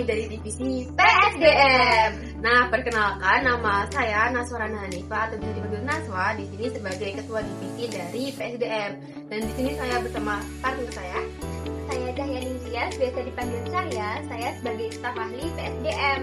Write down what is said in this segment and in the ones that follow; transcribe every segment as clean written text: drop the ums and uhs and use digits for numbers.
dari divisi PSDM. Nah, perkenalkan nama saya Naswarana Hanifa atau bisa dipanggil Naswa di sini sebagai ketua divisi dari PSDM. Dan di sini saya bersama partner saya. Saya Cahyani Tias, biasa dipanggil saya sebagai staf ahli PSDM.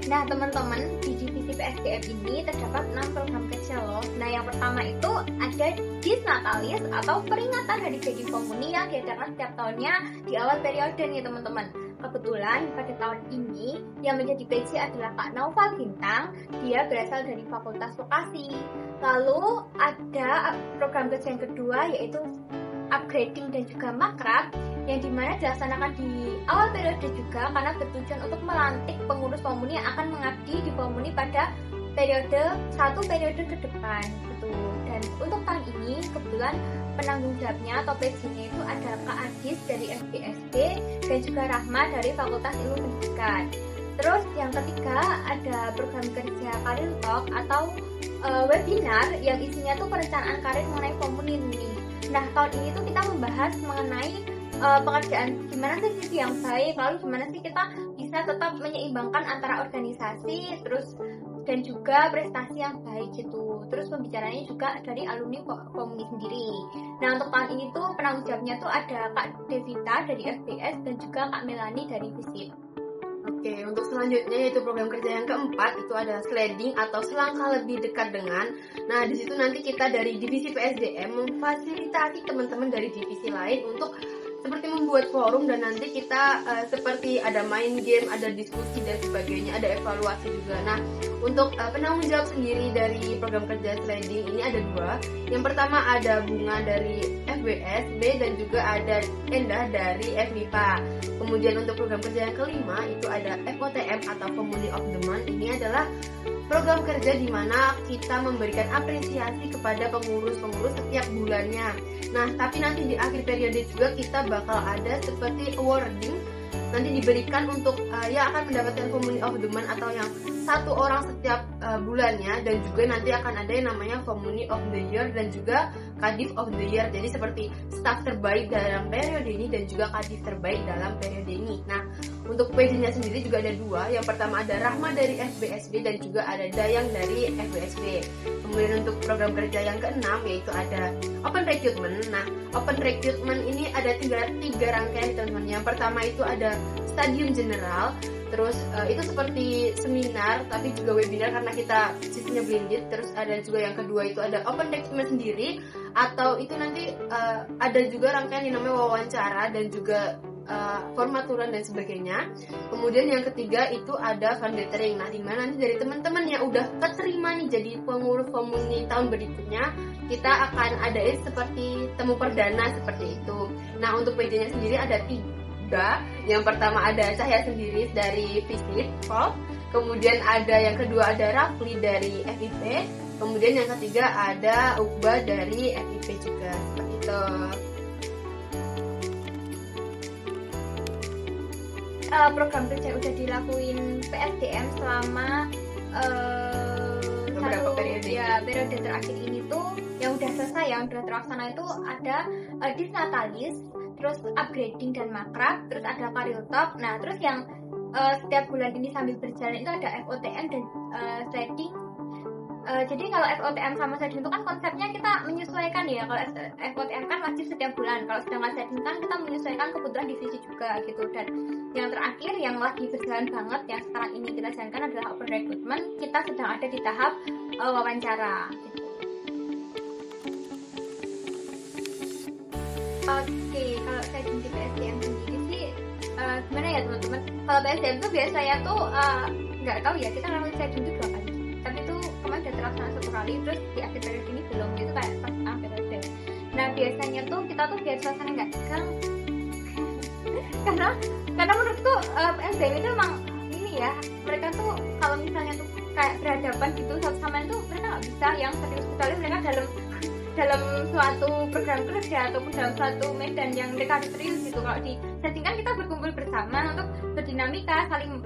Nah teman-teman, di divisi PSDM ini terdapat 6 program kerja loh. Nah yang pertama itu ada Disnatalis atau peringatan Hari Jadi Komuni yang diadakan setiap tahunnya di awal periode nih teman-teman. Kebetulan pada tahun ini yang menjadi PJ adalah Kak Naufal Bintang, dia berasal dari Fakultas Vokasi. Lalu ada program kerja yang kedua yaitu upgrading dan juga makrab yang dimana dilaksanakan di awal periode juga karena bertujuan untuk melantik pengurus komuni yang akan mengabdi di komuni pada satu periode ke depan gitu. Dan untuk tahun ini kebetulan penanggung jawabnya atau PJ-nya itu ada Kak Adis dari FBSD dan juga Rahma dari Fakultas Ilmu Pendidikan. Terus yang ketiga ada program kerja Karir Talk atau webinar yang isinya tuh perencanaan karir mengenai komuni nih. Nah tahun ini tuh kita membahas mengenai pekerjaan gimana sih sisi yang baik, lalu gimana sih kita bisa tetap menyeimbangkan antara organisasi terus dan juga prestasi yang baik gitu. Terus pembicaranya juga dari alumni komuni sendiri. Nah untuk tahun ini tuh penanggung jawabnya tuh ada Kak Devita dari FBS dan juga Kak Melani dari FISIP. Oke, untuk selanjutnya yaitu program kerja yang keempat itu adalah sliding atau selangkah lebih dekat dengan. Nah, di situ nanti kita dari divisi PSDM memfasilitasi teman-teman dari divisi lain untuk seperti membuat forum dan nanti kita seperti ada main game, ada diskusi dan sebagainya, ada evaluasi juga. Nah, untuk penanggung jawab sendiri dari program kerja sliding ini ada dua. Yang pertama ada Bunga dari FBS, B dan juga ada Endah dari FMIPA. Kemudian untuk program kerja yang kelima itu ada FOTM atau Community of the Month. Ini adalah program kerja di mana kita memberikan apresiasi kepada pengurus-pengurus setiap bulannya. Nah, tapi nanti di akhir periode juga kita bakal ada seperti awarding nanti diberikan untuk yang akan mendapatkan Community of the Month atau yang satu orang setiap bulannya, dan juga nanti akan ada yang namanya Community of the Year dan juga Kadif of the Year. Jadi seperti staff terbaik dalam periode ini dan juga Kadif terbaik dalam periode ini. Nah, untuk PJ-nya sendiri juga ada dua. Yang pertama ada Rahma dari FBSB dan juga ada Dayang dari FBSB. Kemudian untuk program kerja yang keenam yaitu ada Open Recruitment. Nah, Open Recruitment ini ada tiga rangkaian teman-teman. Yang pertama itu ada Stadium General. Terus itu seperti seminar tapi juga webinar karena kita sistemnya blended. Terus ada juga yang kedua itu ada Open Recruitment sendiri, atau itu nanti ada juga rangkaian yang namanya wawancara dan juga formaturan dan sebagainya. Kemudian yang ketiga itu ada fund gathering. Nah, dimana nanti dari teman-teman yang udah keterima nih jadi pengurus komuni tahun berikutnya, kita akan adain seperti temu perdana seperti itu. Nah, untuk PJ-nya sendiri ada 3. Yang pertama ada Cahya sendiri dari FISIP, kemudian ada yang kedua ada Rafli dari FIP, kemudian yang ketiga ada Uqba dari FIP juga. Seperti itu. Program kerja udah dilakuin PSDM selama beberapa periode. Ya, periode terakhir ini tuh yang udah selesai, yang udah terlaksana itu ada Disnatalis, terus upgrading dan makrab, terus ada Karir Talk. Nah, terus yang setiap bulan ini sambil berjalan itu ada FOTM dan sliding. Jadi kalau FOTM sama sliding itu kan konsepnya kita menyesuaikan ya. Kalau FOTM kan wajib setiap bulan, kalau sedangkan sliding kan kita menyesuaikan kebutuhan divisi juga gitu. Dan yang terakhir yang lagi berjalan banget yang sekarang ini kita jalankan adalah Open Recruitment. Kita sedang ada di tahap wawancara gitu. Oke, kalau saya di PSDM sendiri sih gimana ya teman-teman? Kalau PSDM tuh biasanya tuh nggak tahu ya, kita ngelakuin sliding itu 2 kali. Tapi tuh kemarin udah terlaksana 1 kali, terus di akhir periode ini belum, gitu kayak pas periode. Nah biasanya tuh kita tuh biar suasana nggak tegang karena menurutku PSDM itu emang ini ya, mereka tuh kalau misalnya tuh kayak berhadapan gitu satu sama lain tuh mereka nggak bisa yang serius, kecuali mereka dalam suatu program kerja ataupun dalam suatu medan yang mereka serius gitu. Kalau di setting kan kita berkumpul bersama untuk berdinamika, saling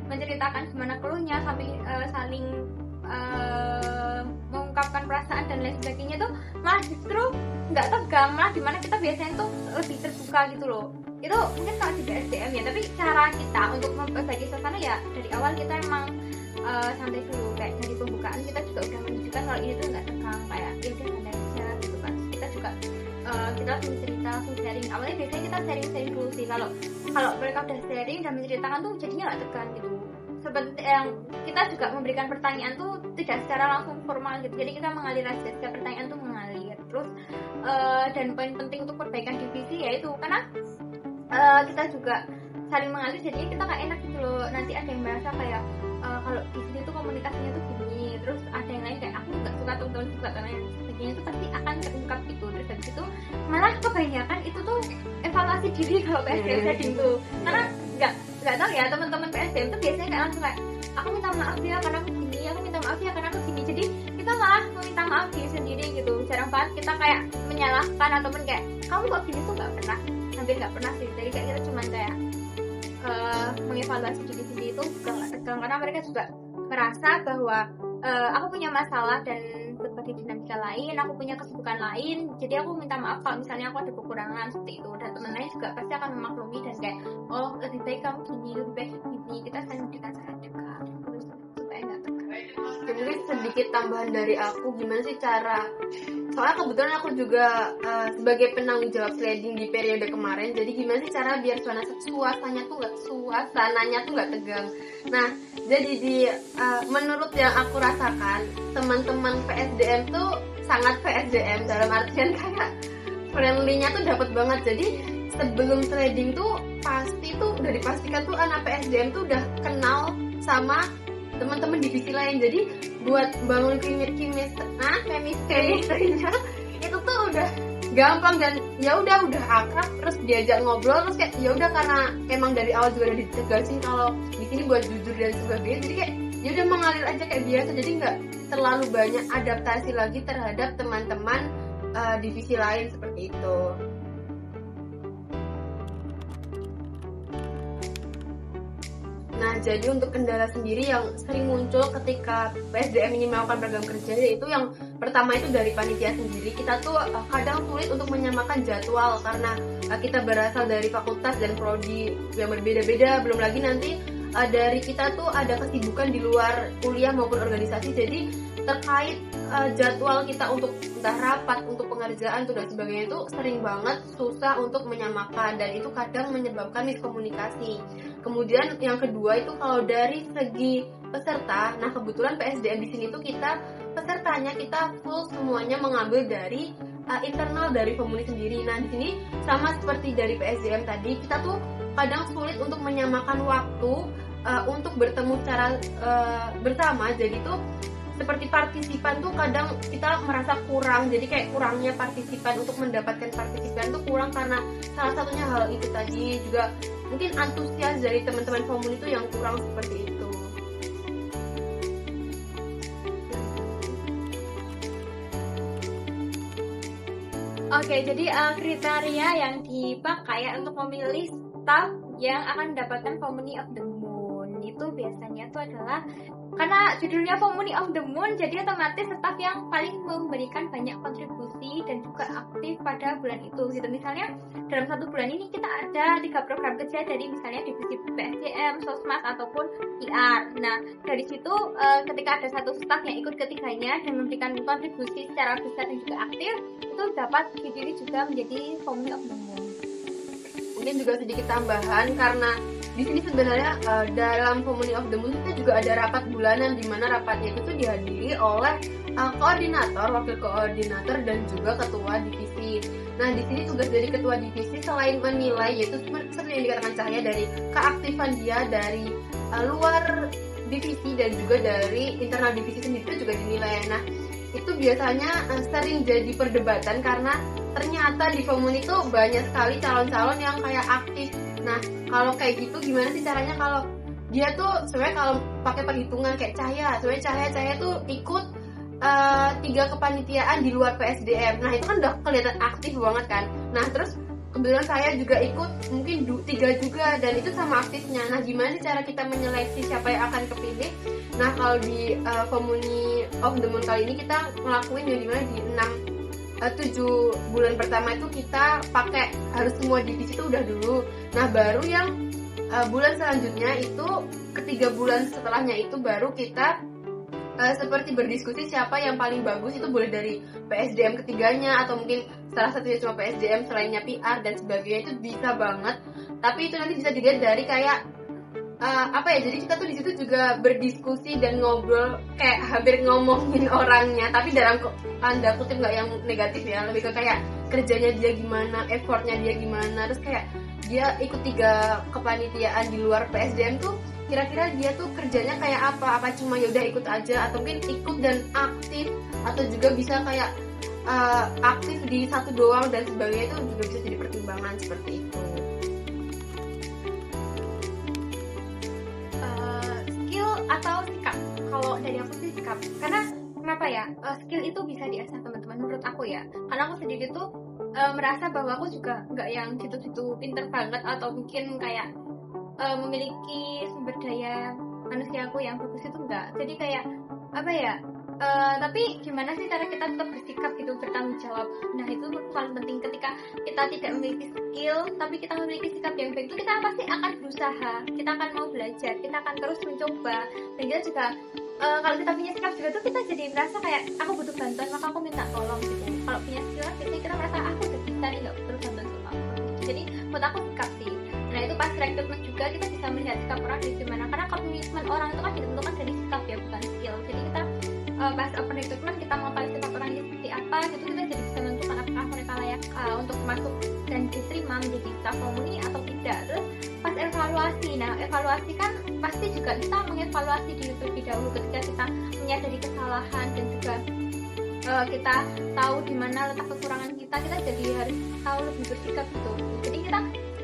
menceritakan gimana keluhnya, sampai saling mengungkapkan perasaan dan lain sebagainya tuh malah justru nggak tegang, malah dimana kita biasanya tuh lebih terbuka gitu loh. itu mungkin kalau di PSDM ya, tapi cara kita untuk memperbaiki suasana ya dari awal kita emang santai dulu, kayak dari pembukaan kita juga udah menunjukkan kalau ini tuh nggak tegang, kayak ya udah santai aja gitu kan. Kita juga kita langsung cerita, langsung sharing. Awalnya biasanya kita sharing dulu sih, kalau mereka udah sharing dan menceritakan tuh jadinya nggak tegang gitu. Seperti yang kita juga memberikan pertanyaan tuh tidak secara langsung formal gitu, jadi kita mengalir aja, setiap pertanyaan tuh mengalir terus. Dan poin penting untuk perbaikan divisi yaitu karena kita juga saling mengalir, jadinya kita gak enak gitu loh. Nanti ada yang merasa kayak kalau di sini tuh komunikasinya tuh gini, terus ada yang lain kayak aku nggak suka, teman-teman suka, dan yang sebagainya itu pasti akan terungkap gitu. Terus habis itu malah kebanyakan itu tuh evaluasi diri kalau PSDM setting tuh, karena nggak tahu ya, teman-teman PSDM tuh biasanya kayak langsung kayak aku minta maaf ya karena aku gini, aku minta maaf ya karena aku gini. Jadi kita malah meminta maaf diri sendiri gitu. Jarang banget kita kayak menyalahkan ataupun kayak kamu kok gini tuh nggak pernah, hampir nggak pernah sih. Jadi kayak kita cuman kayak mengevaluasi diri sendiri itu gak tegang, karena mereka juga merasa bahwa aku punya masalah dan berbagai dinamika lain, aku punya kesibukan lain, jadi aku minta maaf kalau misalnya aku ada kekurangan seperti itu. Dan teman lain juga pasti akan memaklumi dan kayak oh lebih baik kamu gini, lebih baik gini, kita saling memberikan saran juga terus supaya nggak tegang. Mungkin sedikit tambahan dari aku, gimana sih cara, soalnya kebetulan aku juga sebagai penanggung jawab sliding di periode kemarin, jadi gimana sih cara biar suasananya tuh nggak tegang. Nah, jadi menurut yang aku rasakan, teman-teman PSDM tuh sangat PSDM dalam artian kayak friendly-nya tuh dapat banget. Jadi sebelum sliding tuh pasti tuh udah dipastikan tuh anak PSDM tuh udah kenal sama teman-teman divisi lain, jadi buat bangun chemistry-nya itu tuh udah gampang dan ya udah akrab, terus diajak ngobrol, terus kayak ya udah karena emang dari awal juga udah ditegasin kalau di sini buat jujur dan sebagainya, jadi kayak ya udah mengalir aja kayak biasa, jadi nggak terlalu banyak adaptasi lagi terhadap teman-teman divisi lain seperti itu. Nah, jadi untuk kendala sendiri yang sering muncul ketika PSDM ini melakukan program kerja, yaitu yang pertama itu dari panitia sendiri. Kita tuh kadang sulit untuk menyamakan jadwal karena kita berasal dari fakultas dan prodi yang berbeda-beda. Belum lagi nanti dari kita tuh ada kesibukan di luar kuliah maupun organisasi. Jadi terkait jadwal kita untuk entah rapat, untuk pengerjaan dan sebagainya itu sering banget susah untuk menyamakan, dan itu kadang menyebabkan miskomunikasi. Kemudian yang kedua itu kalau dari segi peserta, nah kebetulan PSDM di sini tuh kita pesertanya kita full semuanya mengambil dari internal dari Komuni sendiri. Nah di sini sama seperti dari PSDM tadi, kita tuh kadang sulit untuk menyamakan waktu untuk bertemu secara bersama. Jadi tuh seperti partisipan tuh kadang kita merasa kurang, jadi kayak kurangnya partisipan, untuk mendapatkan partisipan tuh kurang karena salah satunya hal itu tadi, juga mungkin antusias dari teman-teman Komuni itu yang kurang seperti itu. Oke, jadi kriteria yang dipakai untuk memilih staff yang akan mendapatkan Community of the Moon itu biasanya itu adalah karena judulnya Community of the Moon, jadi otomatis staff yang paling memberikan banyak kontribusi dan juga aktif pada bulan itu gitu. Misalnya dalam satu bulan ini kita ada 3 program kerja dari misalnya divisi PSDM, Sosmas ataupun IR. Nah dari situ ketika ada satu staff yang ikut ketiganya dan memberikan kontribusi secara besar dan juga aktif, itu dapat dipilih juga menjadi Community of the Moon. Mungkin juga sedikit tambahan, karena di sini sebenarnya dalam Community of the Moon kita juga ada rapat bulanan, di mana rapatnya itu dihadiri oleh koordinator, wakil koordinator dan juga ketua divisi. Nah di sini tugas dari ketua divisi selain menilai, yaitu seperti yang dikatakan Cahaya, dari keaktifan dia dari luar divisi dan juga dari internal divisi sendiri itu juga dinilai. Nah itu biasanya sering jadi perdebatan karena ternyata di Komuni itu banyak sekali calon-calon yang kayak aktif. Nah kalau kayak gitu gimana sih caranya kalau dia tuh sebenarnya kalau pakai perhitungan kayak Cahaya tuh ikut 3 kepanitiaan di luar PSDM. Nah itu kan udah kelihatan aktif banget kan. Nah terus kebetulan saya juga ikut mungkin 3 juga, dan itu sama aktifnya. Nah gimana sih cara kita menyeleksi siapa yang akan kepilih? Nah kalau di Community of the Moon kali ini kita ngelakuin yang dimana di 7 bulan pertama itu kita pakai harus semua divisi itu udah dulu. Nah baru yang bulan selanjutnya itu ketiga bulan setelahnya itu baru kita seperti berdiskusi siapa yang paling bagus, itu boleh dari PSDM ketiganya atau mungkin salah satunya cuma PSDM selainnya PR dan sebagainya, itu bisa banget. Tapi itu nanti bisa dilihat dari kayak jadi kita tuh di situ juga berdiskusi dan ngobrol kayak hampir ngomongin orangnya, tapi dalam tanda kutip nggak yang negatif ya, lebih ke kayak kerjanya dia gimana, effortnya dia gimana, terus kayak dia ikut 3 kepanitiaan di luar PSDM tuh kira-kira dia tuh kerjanya kayak apa cuma yaudah ikut aja atau mungkin ikut dan aktif, atau juga bisa kayak aktif di satu doang dan sebagainya, itu juga bisa jadi pertimbangan seperti itu. Skill atau sikap? Kalau dari aku sih sikap, karena kenapa ya, skill itu bisa diasah teman-teman menurut aku ya, karena aku sendiri tuh merasa bahwa aku juga nggak yang gitu-gitu pinter banget atau mungkin kayak memiliki sumber daya manusia aku yang bagus, itu enggak. Jadi kayak tapi gimana sih cara kita tetap bersikap gitu, bertanggung jawab. Nah itu paling penting. Ketika kita tidak memiliki skill tapi kita memiliki sikap yang baik, itu kita pasti akan berusaha, kita akan mau belajar, kita akan terus mencoba. Dan kita juga kalau kita punya sikap juga tuh kita jadi merasa kayak aku butuh bantuan maka aku minta tolong gitu. Kalau punya skill biasanya kita merasa aku udah bisa nih, nggak perlu bantuan sama aku. Jadi menurut aku sikap sih. Nah itu pas rekrutmen juga kita bisa melihat sikap orang dari gimana, karena komitmen orang itu kan ditentukan dari sikap ya, bukan skill. Jadi kita pas open recruitment kita mau tahu sifat orangnya seperti apa gitu, kita jadi bisa menentukan apakah mereka layak untuk masuk dan diterima menjadi staff komuni atau tidak. Terus pas evaluasi, nah evaluasi kan pasti juga kita mengevaluasi diri terlebih dahulu ketika kita menyadari kesalahan dan juga kita tahu di mana letak kekurangan kita jadi harus tahu lebih bersikap gitu. Jadi kita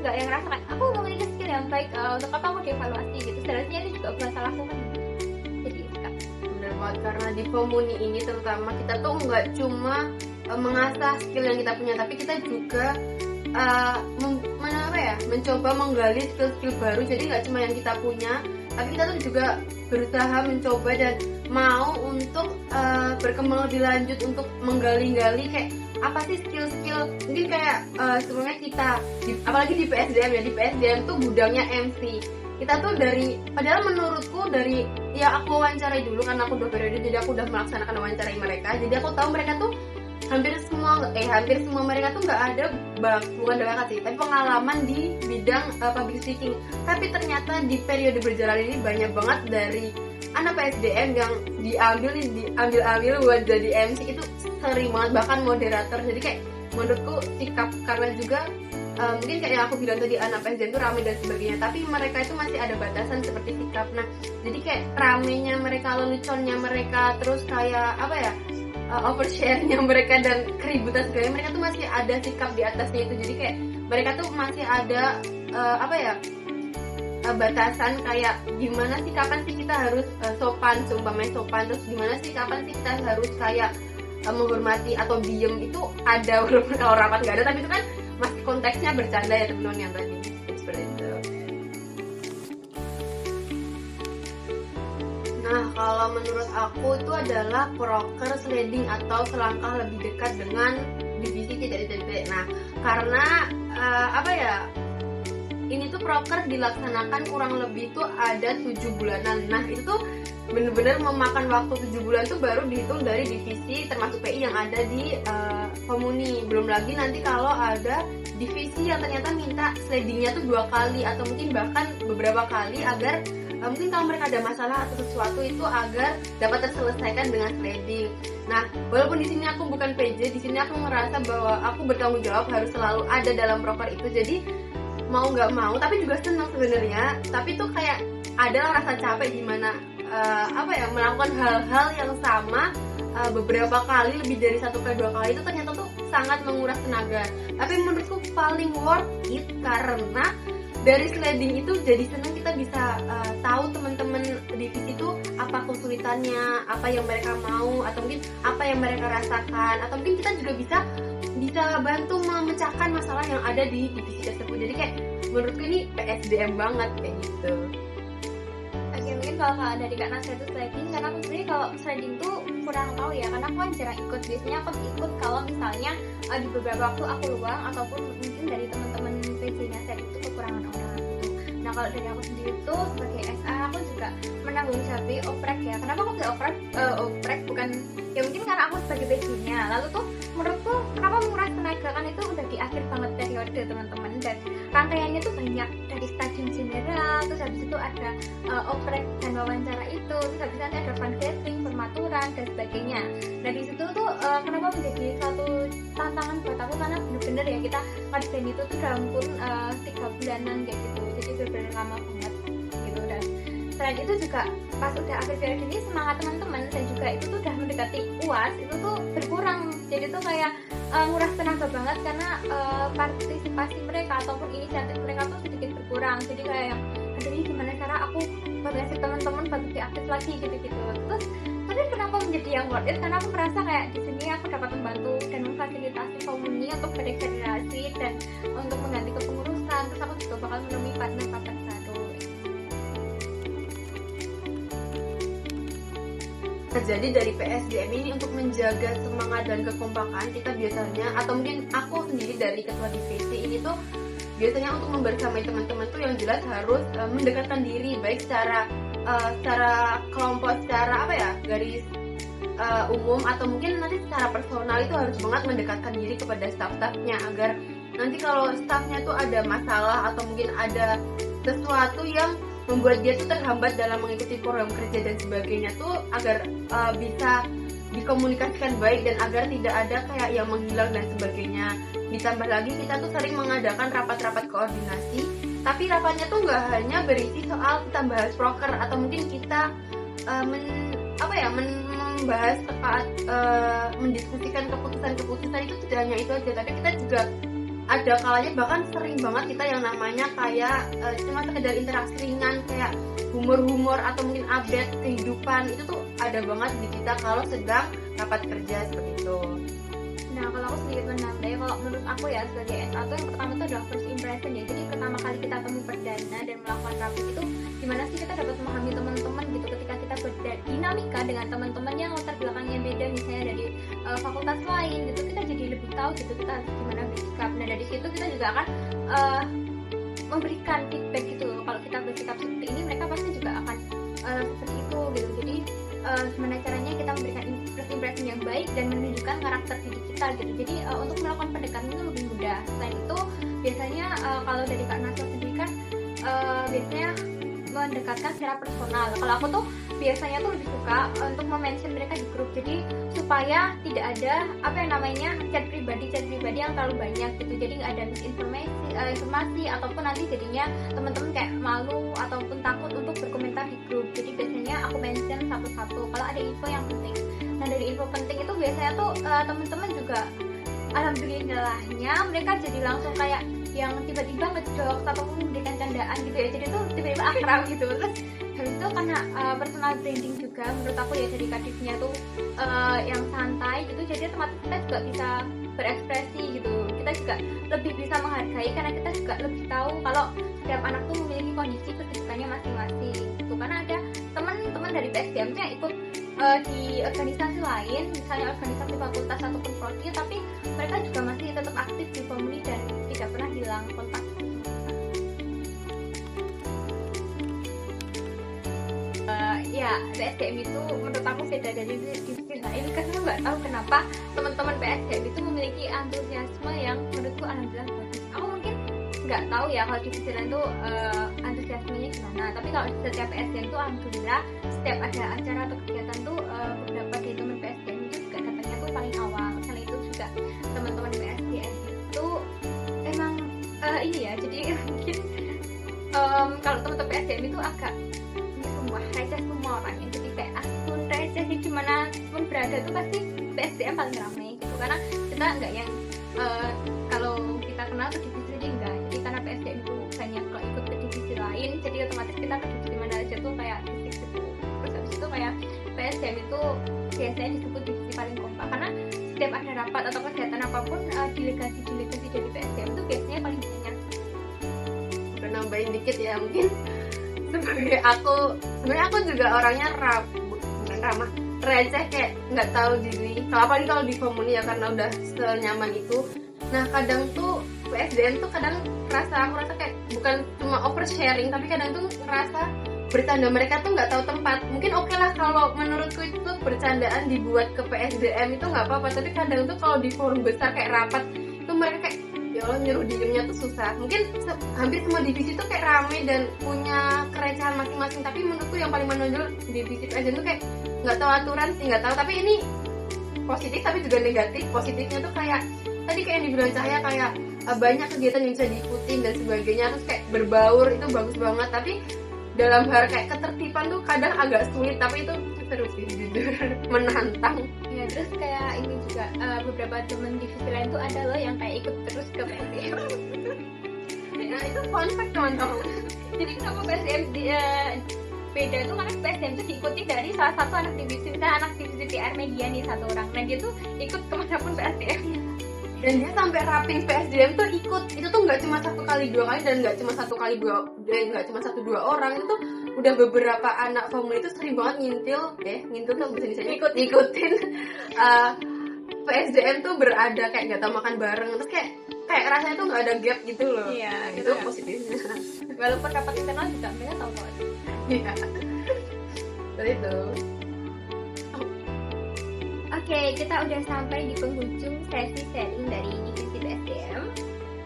nggak yang ngerasa kayak aku memiliki skill yang baik, untuk apa aku dievaluasi gitu. Sebenarnya ini juga bukan salahku kan. Jadi sikap. Benar banget, karena di komuni ini terutama kita tuh nggak cuma mengasah skill yang kita punya, tapi kita juga mencoba menggali skill-skill baru. Jadi nggak cuma yang kita punya, tapi kita tuh juga berusaha mencoba dan mau untuk berkembang lebih lanjut untuk menggali-gali kayak apa sih skill-skill mungkin kayak sebelumnya kita apalagi di PSDM ya, di PSDM tuh gudangnya MC. Kita tuh padahal menurutku dari ya aku wawancarai dulu karena aku udah periode, jadi aku udah melaksanakan wawancarai mereka, jadi aku tahu mereka tuh hampir semua mereka tuh nggak ada bukan bakat sih, tapi pengalaman di bidang public speaking. Tapi ternyata di periode berjalan ini banyak banget dari anak PSDM yang diambil buat jadi MC, itu sering banget, bahkan moderator. Jadi kayak menurutku sikap, karena juga mungkin kayak yang aku bilang tadi anak PSDM itu rame dan sebagainya, tapi mereka itu masih ada batasan seperti sikap. Nah jadi kayak ramenya mereka, leluconnya mereka, terus kayak overshare-nya mereka dan keributan segala, mereka tuh masih ada sikap di atasnya itu. Jadi kayak mereka tuh masih ada batasan kayak gimana sih, kapan sih kita harus sopan, seumpamanya sopan, terus gimana sih kapan sih kita harus kayak menghormati atau diem, itu ada walaupun kalau rapat nggak ada, tapi itu kan masih konteksnya bercanda ya teman-teman yang tadi seperti itu. Nah kalau menurut aku itu adalah proker sliding atau selangkah lebih dekat dengan divisi titik-titik. Nah karena ini tuh proker dilaksanakan kurang lebih tuh ada 7 bulanan. Nah itu tuh bener-bener memakan waktu 7 bulan tuh baru dihitung dari divisi termasuk PI yang ada di komuni. Belum lagi nanti kalau ada divisi yang ternyata minta slidingnya tuh 2 kali atau mungkin bahkan beberapa kali, agar mungkin kalau mereka ada masalah atau sesuatu itu agar dapat terselesaikan dengan sliding. Nah, walaupun di sini aku bukan PJ, di sini aku merasa bahwa aku bertanggung jawab harus selalu ada dalam proker itu. Jadi mau nggak mau, tapi juga senang sebenarnya. Tapi tuh kayak ada rasa capek gimana melakukan hal-hal yang sama beberapa kali, lebih dari 1 kali 2 kali, itu ternyata tuh sangat menguras tenaga. Tapi menurutku paling worth it karena dari sliding itu jadi senang, kita bisa tahu teman-teman divisi itu apa kesulitannya, apa yang mereka mau, atau mungkin apa yang mereka rasakan, atau mungkin kita juga bisa bantu memecahkan masalah yang ada di divisi tersebut. Jadi kayak menurutku ini PSDM banget kayak gitu. Oke, mungkin kalau dari Kak Nasya itu sliding, karena aku sendiri kalau sliding tuh kurang tahu ya, karena aku kan jarang ikut. Biasanya aku ikut kalau misalnya di beberapa waktu aku luang, ataupun mungkin dari teman-teman PJ-nya saya itu kekurangan orang gitu. Nah kalau dari aku sendiri tuh sebagai SA aku juga menanggung jawab oprek ya. Kenapa aku bilang oprek bukan ya, mungkin karena aku sebagai PJ-nya. Lalu tuh menurutku kenapa menguras tenaga, kan itu udah di akhir banget periode teman-teman, dan rangkaiannya tuh banyak, dari stadium general, terus habis itu ada oprek dan wawancara itu, terus habis itu ada fun gathering, permaturan dan sebagainya. Nah di situ tuh kenapa menjadi satu tantangan buat aku, karena bener-bener ya kita ngerjain itu tuh dalam kurun 3 bulanan kayak gitu, jadi bener-bener lama banget gitu. Dan selain itu juga pas udah akhir periode ini semangat teman-teman, dan juga itu tuh udah mendekati UAS itu tuh berkurang, jadi tuh kayak nguras tenaga banget, karena partisipasi mereka ataupun inisiatif mereka tuh sedikit berkurang. Jadi kayak yang jadi gimana cara aku buat ngasih teman-teman bagi aktif lagi gitu-gitu. Terus tapi kenapa menjadi yang worth it, karena aku merasa kayak di sini aku dapat membantu dan memfasilitasi komuni untuk beregenerasi dan untuk mengganti kepengurusan. Terus aku juga bakal menemui partner-partner baru. Jadi dari PSDM ini untuk menjaga semangat dan kekompakan kita biasanya, atau mungkin aku sendiri dari ketua divisi ini tuh biasanya untuk membersamai teman-teman tuh yang jelas harus mendekatkan diri, baik secara kelompok, secara garis umum, atau mungkin nanti secara personal itu harus banget mendekatkan diri kepada staff-staffnya, agar nanti kalau staffnya tuh ada masalah atau mungkin ada sesuatu yang membuat dia tuh terhambat dalam mengikuti program kerja dan sebagainya tuh agar bisa dikomunikasikan baik, dan agar tidak ada kayak yang menghilang dan sebagainya. Ditambah lagi kita tuh sering mengadakan rapat-rapat koordinasi, tapi rapatnya tuh nggak hanya berisi soal kita bahas proker atau mungkin kita membahas terkait mendiskusikan keputusan-keputusan, itu tidak hanya itu aja, tapi kita juga ada kalanya bahkan sering banget kita yang namanya kayak cuma sekedar interaksi ringan, kayak humor-humor atau mungkin update kehidupan, itu tuh ada banget di kita kalau sedang rapat kerja seperti itu. Nah kalau aku sedikit menambah, kalau menurut aku ya sebagai SA tuh yang pertama tuh adalah first impression ya. Jadi pertama kali kita temu perdana dan melakukan rapat itu, gimana sih kita dapat memahami teman-teman gitu, ketika kita berdinamika dengan teman-teman yang latar belakangnya beda, misalnya dari fakultas lain gitu, kita jadi lebih tahu gitu kita gimana bersikap. Nah dari situ kita juga akan memberikan feedback gitu. Kalau kita bersikap seperti ini, mereka pasti juga akan seperti itu gitu. Jadi gimana caranya kita memberikan first impression yang baik dan menunjukkan karakter diri kita gitu. Jadi untuk melakukan pendekatan itu lebih mudah. Selain itu biasanya kalau dari Kak Naswa sendiri kan biasanya mendekatkan secara personal. Kalau aku tuh biasanya tuh lebih suka untuk mention mereka di grup, jadi supaya tidak ada chat pribadi yang terlalu banyak gitu. Jadi nggak ada misinformasi ataupun nanti jadinya teman-teman kayak malu ataupun takut untuk berkomentar di grup. Jadi biasanya aku mention satu-satu kalau ada info yang penting. Nah dari info penting itu biasanya tuh teman-teman juga alhamdulillahnya mereka jadi langsung kayak yang tiba-tiba ngejok ataupun memberikan candaan gitu ya, jadi tuh tiba-tiba akrab gitu. Terus habis itu karena personal branding juga menurut aku ya, dari kadifnya tuh yang santai gitu, jadi otomatis kita juga bisa berekspresi gitu. Kita juga lebih bisa menghargai karena kita juga lebih tahu kalau setiap anak tuh memiliki kondisi kesibukannya masing-masing gitu. Karena ada teman-teman dari PSDM tuh yang ikut di organisasi lain, misalnya organisasi fakultas ataupun prodi, tapi mereka juga masih tetap aktif di komuni dan tidak pernah hilang kontak. Ya PSDM itu menurut aku beda dari divisi lain, karena nggak tahu kenapa teman-teman PSDM itu memiliki antusiasme yang menurutku alhamdulillah bagus. Aku mungkin nggak tahu ya kalau divisi lain tuh antusiasmenya gimana, tapi kalau setiap PSDM tuh alhamdulillah setiap ada acara atau kegiatan tuh beberapa dari teman PSDM itu juga datangnya tuh paling awal. Selain itu juga teman-teman PSDM itu emang ini ya, jadi mungkin kalau teman-teman PSDM itu agak receh semua orangnya, jadi kayak akun receh, jadi gimana pun berada tuh pasti PSDM paling ramai gitu. Karena kita enggak yang kalau kita kenal ke divisi jadi enggak, jadi karena PSDM itu banyak kalau ikut ke divisi lain, jadi otomatis kita ke divisi mana aja tuh kayak divisi gitu. Terus habis itu kayak PSDM itu biasanya disebut divisi paling kompak, karena setiap ada rapat atau kegiatan apapun delegasi dari PSDM itu biasanya paling banyak. Udah nambahin dikit ya, mungkin sebenarnya aku juga orangnya receh, kayak nggak tahu diri. Apalagi kalau di komuni ya, karena udah senyaman itu. Nah kadang tuh PSDM tuh kadang aku rasa kayak bukan cuma oversharing, tapi kadang tuh ngerasa bercanda mereka tuh nggak tahu tempat. Mungkin oke lah kalau menurutku itu bercandaan dibuat ke PSDM itu nggak apa-apa, tapi kadang tuh kalau di forum besar kayak rapat tuh mereka kayak ya Allah, nyuruh diemnya tuh susah. Mungkin hampir semua divisi tuh kayak rame dan punya kerecehan masing-masing, tapi menurutku yang paling menonjol divisi PSDM tuh kayak nggak tahu aturan sih, nggak tahu. Tapi ini positif tapi juga negatif. Positifnya tuh kayak tadi kayak yang dibilang Cahya, kayak banyak kegiatan yang bisa diikutin dan sebagainya, terus kayak berbaur, itu bagus banget. Tapi dalam hal kayak ketertiban tuh kadang agak sulit, tapi itu seru sih jujur, menantang. Ya terus kayak ini juga beberapa temen divisi lain tuh ada loh yang kayak ikut terus ke PSDM. Nah itu fun fact teman-teman. Jadi kenapa PSDM beda itu karena PSDM itu diikuti dari salah satu anak divisi, misalnya anak divisi PR media nih satu orang, nah dia tuh ikut kemanapun PSDM. Dan dia sampai rapin PSDM tuh ikut. Itu tuh nggak cuma 1 kali 2 kali, dan nggak cuma 1 kali 2, nggak cuma 1-2 orang. Itu tuh udah beberapa anak family itu sering banget ngintil tuh bisa ngikutin PSDM tuh berada, kayak nggak tahu makan bareng, terus kayak rasanya tuh nggak ada gap gitu loh. Iya, itu positifnya. Walaupun rapat internal juga mereka tahu kok. Iya. Seperti itu. Oke, kita udah sampai di penghujung sesi sharing dari divisi PSDM.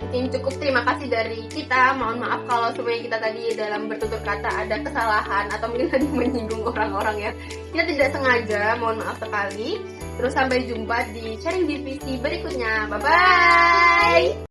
Mungkin cukup, terima kasih dari kita. Mohon maaf kalau semuanya kita tadi dalam bertutur kata ada kesalahan atau mungkin tadi menyinggung orang-orang ya. Kita tidak sengaja, mohon maaf sekali. Terus sampai jumpa di sharing divisi berikutnya. Bye-bye.